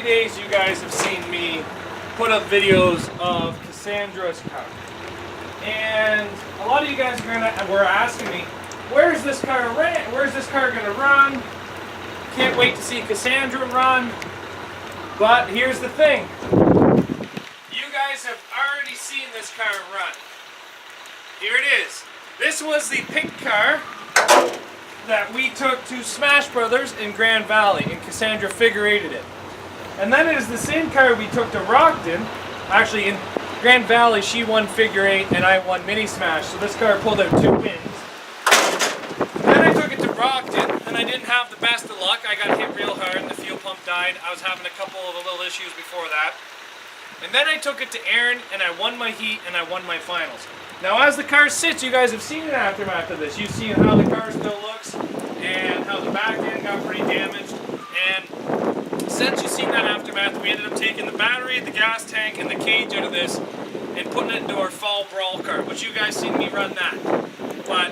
days you guys have seen me put up videos of Cassandra's car. And a lot of you guys were asking me, where's this car gonna run? Can't wait to see Cassandra run. But here's the thing. You guys have already seen this car run. Here it is. This was the pink car that we took to Smash Brothers in Grand Valley, and Cassandra figure eighted it. And then it is the same car we took to Rockton. Actually, in Grand Valley, she won figure eight and I won mini smash, so this car pulled out 2 wins. Then I took it to Rockton, and I didn't have the best of luck. I got hit real hard and the fuel pump died. I was having a couple of little issues before that. And then I took it to Aaron, and I won my heat and I won my finals. Now as the car sits, you guys have seen an aftermath of this. You've seen how the car still looks and how the back end got pretty damaged. And since you've seen that aftermath, we ended up taking the battery, the gas tank, and the cage out of this and putting it into our fall brawl car, which you guys seen me run that. But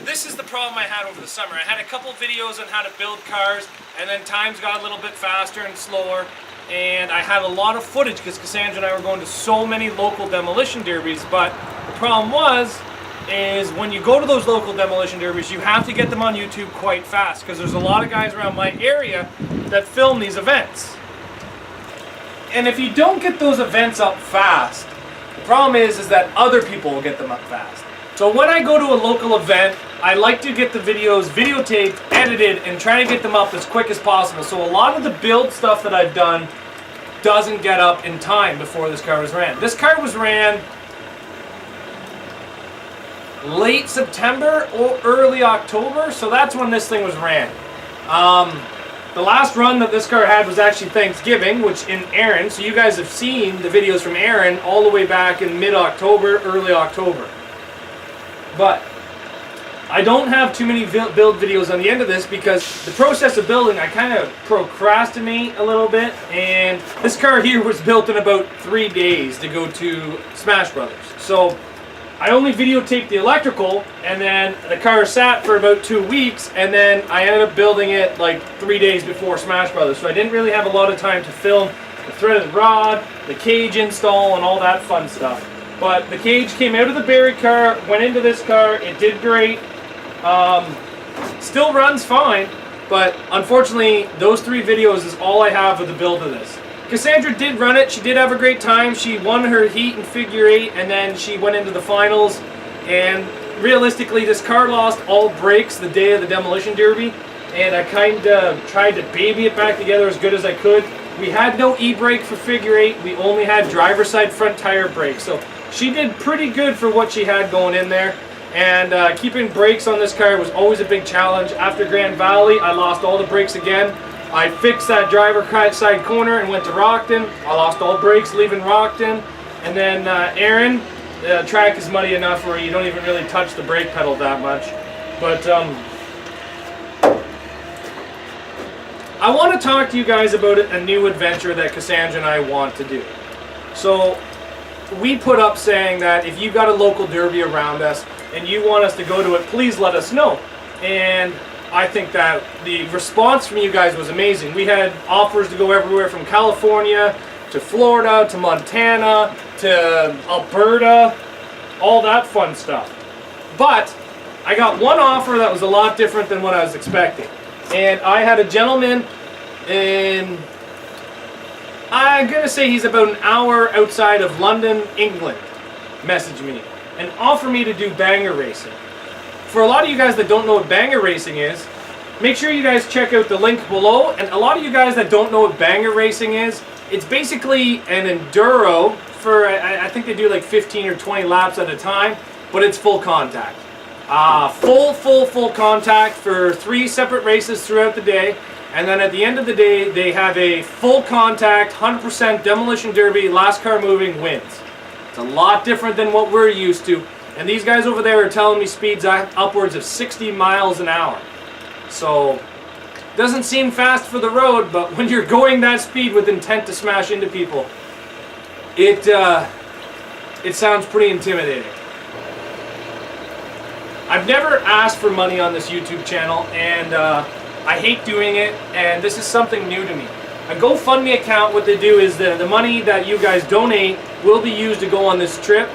this is the problem I had over the summer. I had a couple videos on how to build cars, and then times got a little bit faster and slower. And I had a lot of footage because Cassandra and I were going to so many local demolition derbies, but the problem is when you go to those local demolition derbies, you have to get them on YouTube quite fast because there's a lot of guys around my area that film these events. And if you don't get those events up fast, the problem is that other people will get them up fast. So when I go to a local event, I like to get the videos videotaped, edited, and try to get them up as quick as possible. So a lot of the build stuff that I've done doesn't get up in time before this car was ran. This car was ran late September or early October, so that's when this thing was ran. The last run that this car had was actually Thanksgiving, which in Aaron, so you guys have seen the videos from Aaron all the way back in mid-October, early October. But I don't have too many build videos on the end of this because the process of building, I kind of procrastinate a little bit, and this car here was built in about 3 days to go to Smash Brothers. So I only videotaped the electrical, and then the car sat for about 2 weeks, and then I ended up building it like 3 days before Smash Brothers. So I didn't really have a lot of time to film the threaded rod, the cage install, and all that fun stuff. But the cage came out of the Barrie car, went into this car, it did great. Still runs fine, but unfortunately those 3 videos is all I have of the build of this. Cassandra did run it, she did have a great time, she won her heat in figure 8, and then she went into the finals. And realistically, this car lost all brakes the day of the demolition derby, and I kind of tried to baby it back together as good as I could. We had no e-brake for figure 8, we only had driver's side front tire brakes, so she did pretty good for what she had going in there. And keeping brakes on this car was always a big challenge. After Grand Valley, I lost all the brakes again. I fixed that driver side corner and went to Rockton. I lost all brakes leaving Rockton. And then Aaron, the track is muddy enough where you don't even really touch the brake pedal that much. But I want to talk to you guys about a new adventure that Cassandra and I want to do. So we put up saying that if you got a local derby around us and you want us to go to it, please let us know. And I think that the response from you guys was amazing. We had offers to go everywhere from California to Florida to Montana to Alberta, all that fun stuff. But I got one offer that was a lot different than what I was expecting. And I had a gentleman in, I'm going to say he's about an hour outside of London, England, message me and offer me to do banger racing. For a lot of you guys that don't know what banger racing is, make sure you guys check out the link below. And a lot of you guys that don't know what banger racing is, it's basically an enduro for, I think they do like 15 or 20 laps at a time, but it's full contact. Full contact for 3 separate races throughout the day. And then at the end of the day, they have a full contact, 100% demolition derby, last car moving wins. It's a lot different than what we're used to. And these guys over there are telling me speeds upwards of 60 miles an hour. So, doesn't seem fast for the road, but when you're going that speed with intent to smash into people, it sounds pretty intimidating. I've never asked for money on this YouTube channel, and I hate doing it, and this is something new to me. A GoFundMe account, what they do is the money that you guys donate will be used to go on this trip.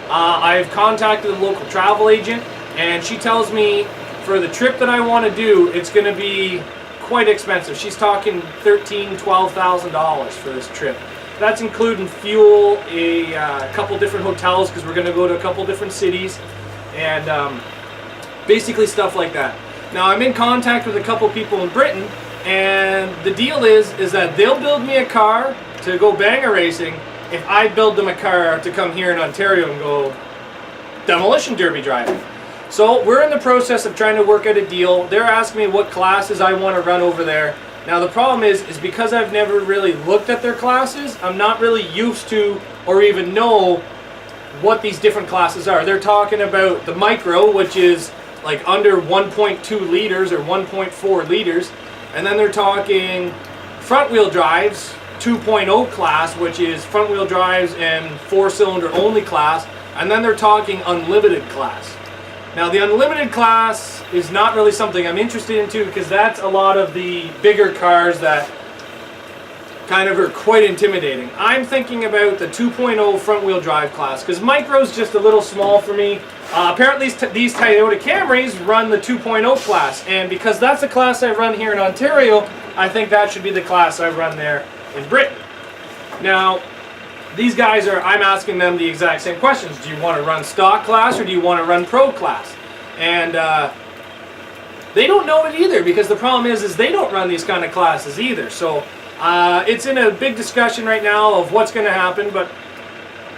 I've contacted a local travel agent, and she tells me for the trip that I want to do, it's going to be quite expensive. She's talking $13,000 to $12,000 for this trip. That's including fuel, a couple different hotels, because we're going to go to a couple different cities, and basically stuff like that. Now, I'm in contact with a couple people in Britain, and the deal is that they'll build me a car to go banger racing if I build them a car to come here in Ontario and go demolition derby driving. So we're in the process of trying to work out a deal. They're asking me what classes I want to run over there. Now the problem is because I've never really looked at their classes, I'm not really used to or even know what these different classes are. They're talking about the micro, which is like under 1.2 liters or 1.4 liters. And then they're talking front wheel drives, 2.0 class, which is front wheel drives and 4-cylinder only class. And then they're talking unlimited class. Now the unlimited class is not really something I'm interested into, because that's a lot of the bigger cars that kind of are quite intimidating. I'm thinking about the 2.0 front wheel drive class, because micro's just a little small for me. Apparently these Toyota Camrys run the 2.0 class, and because that's the class I run here in Ontario, I think that should be the class I run there in Britain. Now, these guys I'm asking them the exact same questions. Do you want to run stock class or do you want to run pro class? And they don't know it either, because the problem is they don't run these kind of classes either. So it's in a big discussion right now of what's going to happen, but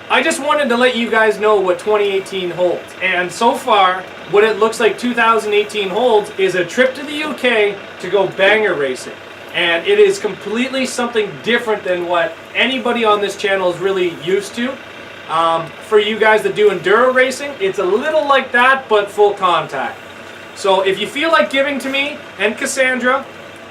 I just wanted to let you guys know what 2018 holds. And so far, what it looks like 2018 holds is a trip to the UK to go banger racing. And it is completely something different than what anybody on this channel is really used to. For you guys that do enduro racing, it's a little like that, but full contact. So if you feel like giving to me and Cassandra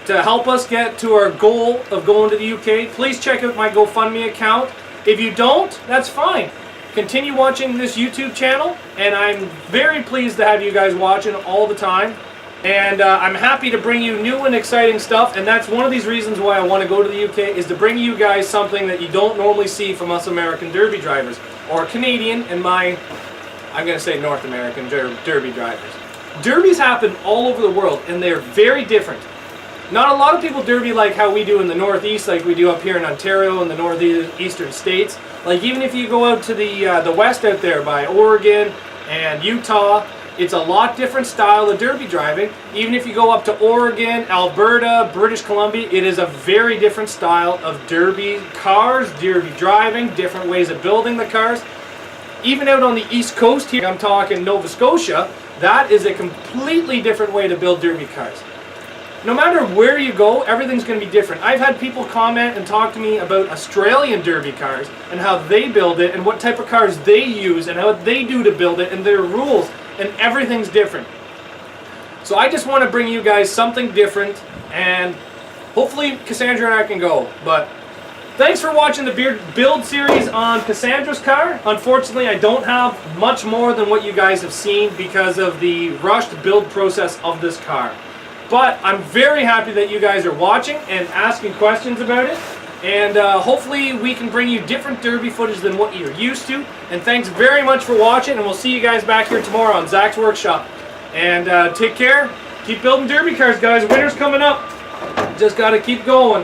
to help us get to our goal of going to the UK, please check out my GoFundMe account. If you don't, that's fine. Continue watching this YouTube channel, and I'm very pleased to have you guys watching all the time. And I'm happy to bring you new and exciting stuff, and that's one of these reasons why I want to go to the UK, is to bring you guys something that you don't normally see from us American derby drivers, or Canadian, and I'm going to say North American derby drivers. Derbies happen all over the world, and they're very different. Not a lot of people derby like how we do in the Northeast, like we do up here in Ontario and the northeastern states. Like even if you go out to the west out there by Oregon and Utah, it's a lot different style of derby driving. Even if you go up to Oregon, Alberta, British Columbia, it is a very different style of derby cars, derby driving, different ways of building the cars. Even out on the East Coast here, I'm talking Nova Scotia, that is a completely different way to build derby cars. No matter where you go, everything's going to be different. I've had people comment and talk to me about Australian derby cars and how they build it and what type of cars they use and how they do to build it and their rules, and everything's different. So I just want to bring you guys something different, and hopefully Cassandra and I can go. But thanks for watching the build series on Cassandra's car. Unfortunately, I don't have much more than what you guys have seen because of the rushed build process of this car. But I'm very happy that you guys are watching and asking questions about it. And hopefully we can bring you different derby footage than what you're used to. And thanks very much for watching, and we'll see you guys back here tomorrow on Zach's Workshop. And take care. Keep building derby cars, guys. Winter's coming up. Just got to keep going.